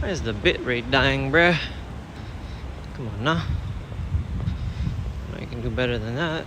Why is the bitrate dying, bruh? Come on now. I can do better than that.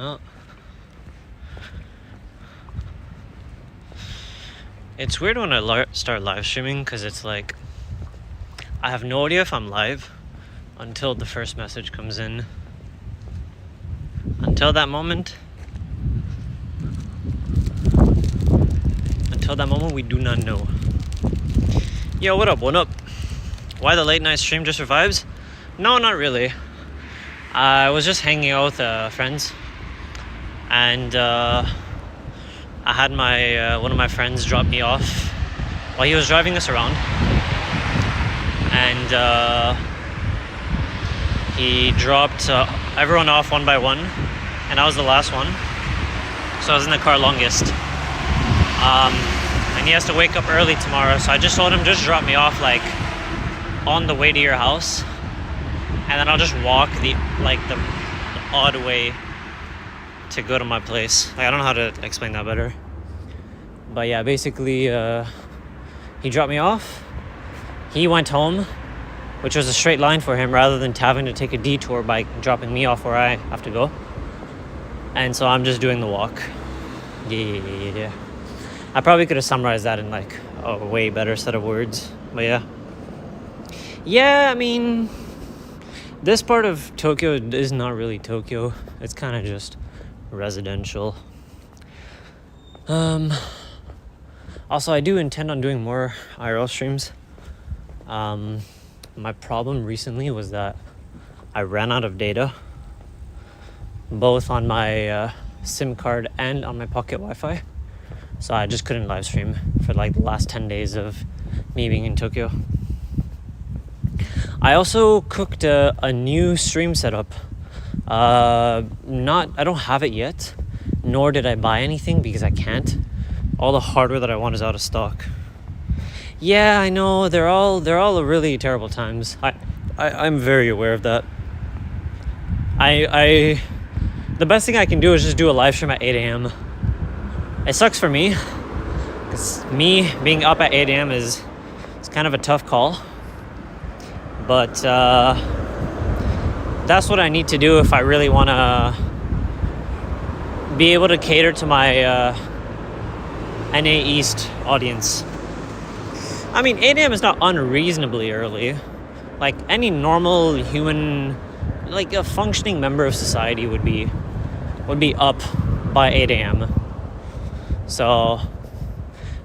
Oh. It's weird when I start live streaming because it's like I have no idea if I'm live until the first message comes in. Until that moment, we do not know. Yo, what up? What up? Why the late night stream just for vibes? No, not really. I was just hanging out with friends, and I had my one of my friends drop me off while he was driving us around, and he dropped everyone off one by one, and I was the last one, so I was in the car longest. And he has to wake up early tomorrow, so I just told him just drop me off like on the way to your house, and then I'll just walk the odd way to go to my place. Like, I don't know how to explain that better, but yeah, basically he dropped me off, he went home, which was a straight line for him rather than having to take a detour by dropping me off where I have to go, and so I'm just doing the walk. Yeah. I probably could have summarized that in like a way better set of words, but yeah, I mean, this part of Tokyo is not really Tokyo. It's kind of just residential. Also, I do intend on doing more IRL streams. My problem recently was that I ran out of data, both on my SIM card and on my pocket Wi-Fi. So I just couldn't live stream for like the last 10 days of me being in Tokyo. I also cooked a new stream setup. I don't have it yet, nor did I buy anything because I can't. All the hardware that I want is out of stock. Yeah, I know, they're all really terrible times. I'm very aware of that. The best thing I can do is just do a live stream at 8 a.m. It sucks for me, because me being up at 8 a.m. is kind of a tough call. But that's what I need to do if I really want to be able to cater to my NA East audience. I mean, 8 a.m. is not unreasonably early. Like, any normal human, like a functioning member of society would be up by 8 a.m. So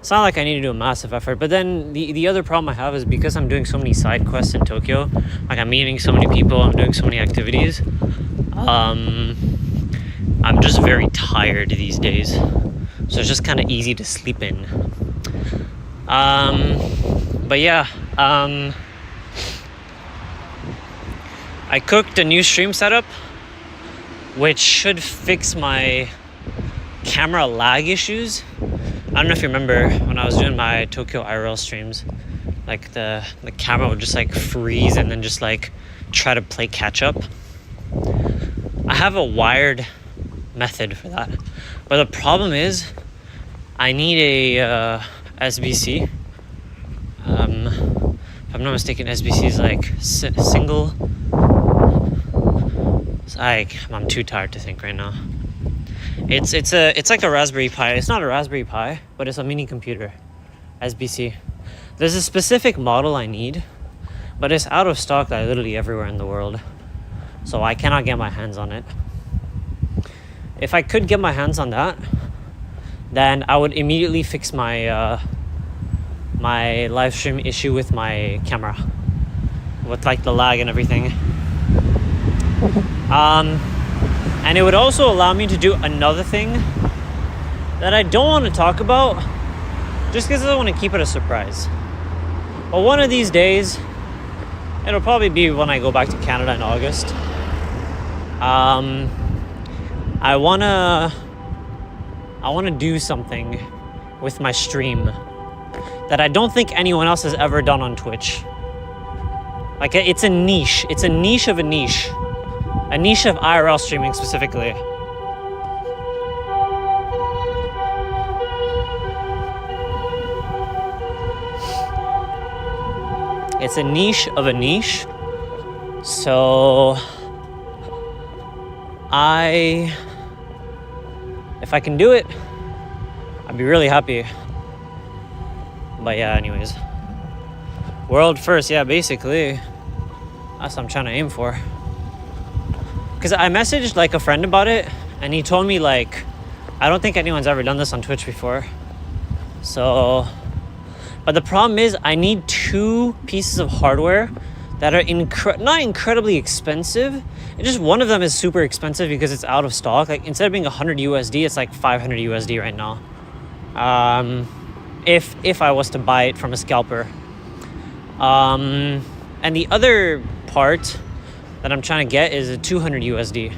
it's not like I need to do a massive effort. But then the other problem I have is because I'm doing so many side quests in Tokyo, like I'm meeting so many people, I'm doing so many activities, I'm just very tired these days. So it's just kind of easy to sleep in. But yeah, I cooked a new stream setup, which should fix my camera lag issues. I don't know if you remember when I was doing my Tokyo IRL streams, like the camera would just like freeze and then just like try to play catch up. I have a wired method for that, but the problem is I need a SBC. If I'm not mistaken, SBC is like single. I'm too tired to think right now. It's like a Raspberry Pi. It's not a Raspberry Pi, but it's a mini computer. SBC. There's a specific model I need, but it's out of stock like literally everywhere in the world. So I cannot get my hands on it. If I could get my hands on that, then I would immediately fix my my live stream issue with my camera, with like the lag and everything. And it would also allow me to do another thing that I don't want to talk about, just because I want to keep it a surprise. But one of these days, it'll probably be when I go back to Canada in August. I wanna do something with my stream that I don't think anyone else has ever done on Twitch. Like it's a niche. It's a niche of a niche. A niche of IRL streaming specifically. It's a niche of a niche. So if I can do it, I'd be really happy. But yeah, anyways. World first, yeah, basically. That's what I'm trying to aim for. Because I messaged like a friend about it, and he told me like, I don't think anyone's ever done this on Twitch before. So, but the problem is I need 2 pieces of hardware that are not incredibly expensive. It's just one of them is super expensive because it's out of stock. Like instead of being 100 USD, it's like 500 USD right now. If I was to buy it from a scalper. And the other part that I'm trying to get is a 200 USD.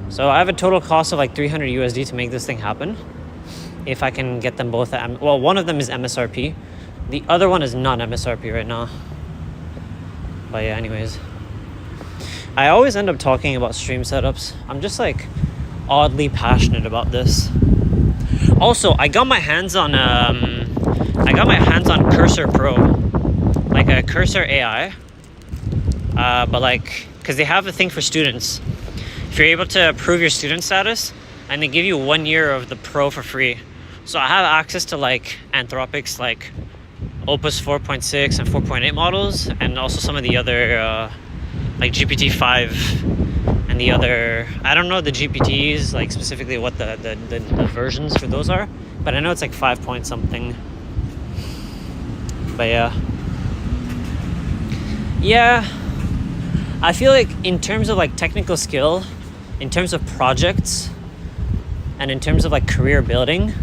So I have a total cost of like 300 USD to make this thing happen. If I can get them both at, well, one of them is MSRP. The other one is not MSRP right now. But yeah, anyways. I always end up talking about stream setups. I'm just like oddly passionate about this. Also, I got my hands on Cursor Pro, like a Cursor AI. But like, because they have a thing for students. If you're able to prove your student status, and they give you 1 year of the Pro for free. So I have access to like Anthropic's like Opus 4.6 and 4.8 models, and also some of the other like GPT-5 and the other, I don't know the GPTs, like specifically what the versions for those are, but I know it's like 5 point something. But yeah, I feel like in terms of like technical skill, in terms of projects, and in terms of like career building,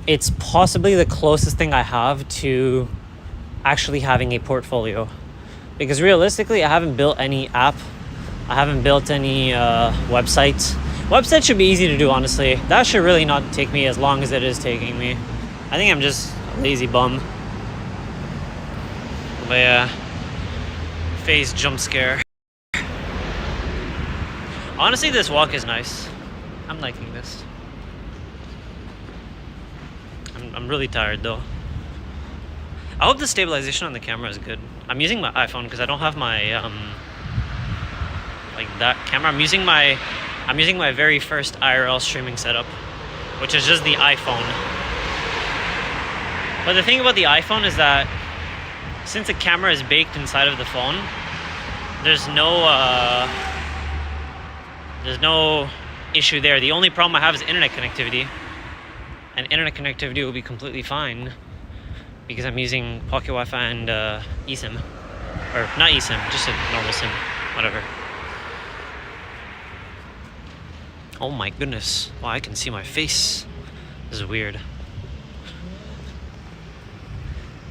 it's possibly the closest thing I have to actually having a portfolio. Because realistically, I haven't built any app. I haven't built any websites. Websites should be easy to do, honestly. That should really not take me as long as it is taking me. I think I'm just a lazy bum. But yeah, phase jump scare. Honestly, this walk is nice. I'm liking this. I'm really tired though. I hope the stabilization on the camera is good. I'm using my iPhone because I don't have my like that camera. I'm using my very first IRL streaming setup, which is just the iPhone. But the thing about the iPhone is that since the camera is baked inside of the phone, there's no issue there. The only problem I have is internet connectivity. and internet connectivity will be completely fine because I'm using Pocket Wi-Fi and eSIM. Or not eSIM, just a normal SIM, whatever. Oh my goodness. Wow, I can see my face. This is weird.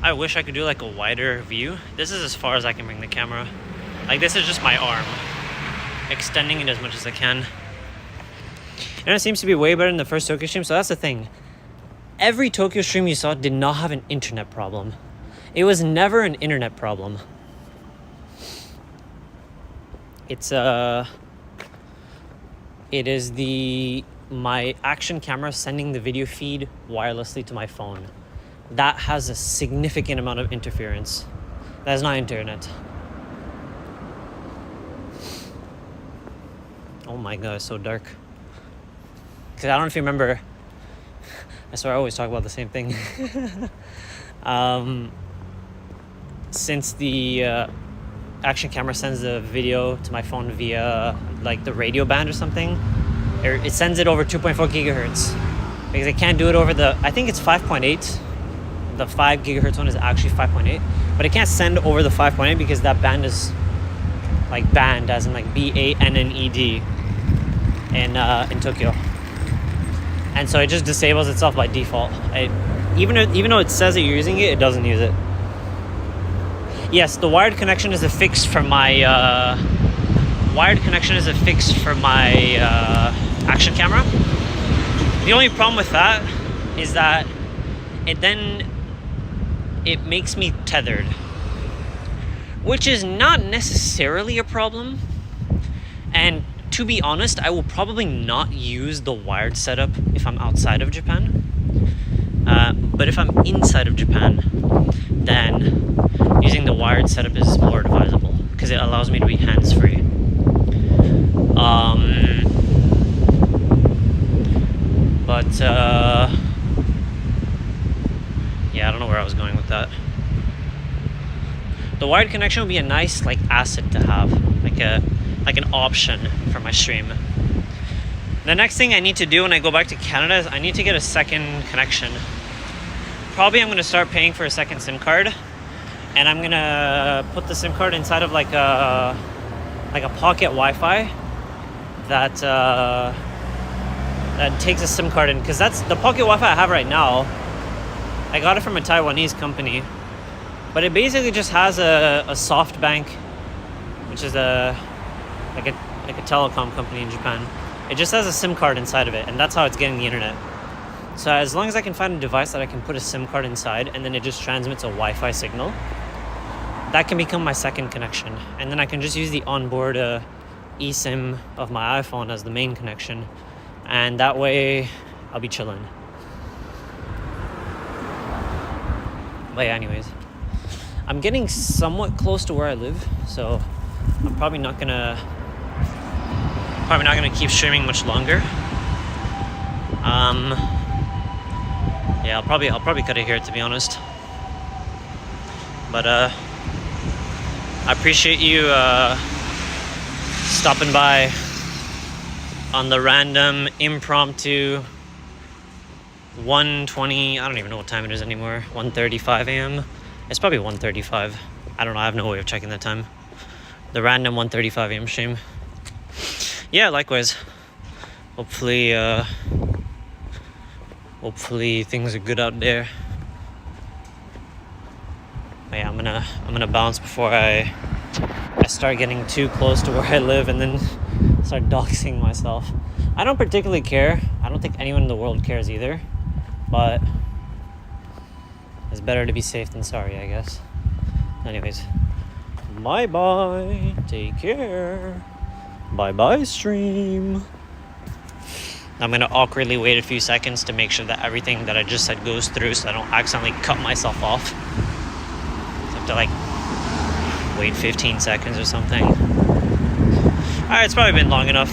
I wish I could do like a wider view. This is as far as I can bring the camera. Like this is just my arm. Extending it as much as I can. And it seems to be way better than the first Tokyo stream, so that's the thing. Every Tokyo stream you saw did not have an internet problem. It was never an internet problem. It is my action camera sending the video feed wirelessly to my phone. That has a significant amount of interference. That is not internet. Oh my god, it's so dark. Because I don't know if you remember, I swear I always talk about the same thing. Since the action camera sends the video to my phone via like the radio band or something, it sends it over 2.4 gigahertz. Because it can't do it over the, I think it's 5.8. The 5 gigahertz one is actually 5.8. But it can't send over the 5.8 because that band is like banned, as in like BANNED in Tokyo. And so it just disables itself by default. Even though it says that you're using it, it doesn't use it. Yes, the wired connection is affixed for my action camera. The only problem with that is that it makes me tethered, which is not necessarily a problem. And to be honest, I will probably not use the wired setup if I'm outside of Japan. But if I'm inside of Japan, then using the wired setup is more advisable because it allows me to be hands-free. Yeah, I don't know where I was going with that. The wired connection would be a nice like asset to have, like an option for my stream. The next thing I need to do when I go back to Canada is I need to get a second connection. Probably I'm going to start paying for a second SIM card, and I'm going to put the SIM card inside of like a pocket Wi-Fi that takes a SIM card in, because that's the pocket Wi-Fi I have right now. I got it from a Taiwanese company, but it basically just has a SoftBank, which is like a telecom company in Japan. It just has a SIM card inside of it, and that's how it's getting the internet. So as long as I can find a device that I can put a SIM card inside, and then it just transmits a Wi-Fi signal, that can become my second connection. And then I can just use the onboard eSIM of my iPhone as the main connection, and that way I'll be chilling. But yeah, anyways, I'm getting somewhat close to where I live, so I'm probably not gonna keep streaming much longer. Yeah, I'll probably cut it here, to be honest. But I appreciate you stopping by on the random impromptu 1:20, I don't even know what time it is anymore, 1:35 a.m. It's probably 1:35. I don't know, I have no way of checking that time. The random 1:35 a.m. stream. Yeah, likewise. Hopefully things are good out there. But yeah, I'm gonna bounce before I start getting too close to where I live and then start doxing myself. I don't particularly care. I don't think anyone in the world cares either. But it's better to be safe than sorry, I guess. Anyways, bye-bye. Take care. Bye-bye, stream. I'm going to awkwardly wait a few seconds to make sure that everything that I just said goes through so I don't accidentally cut myself off. So I have to, like, wait 15 seconds or something. Alright, it's probably been long enough.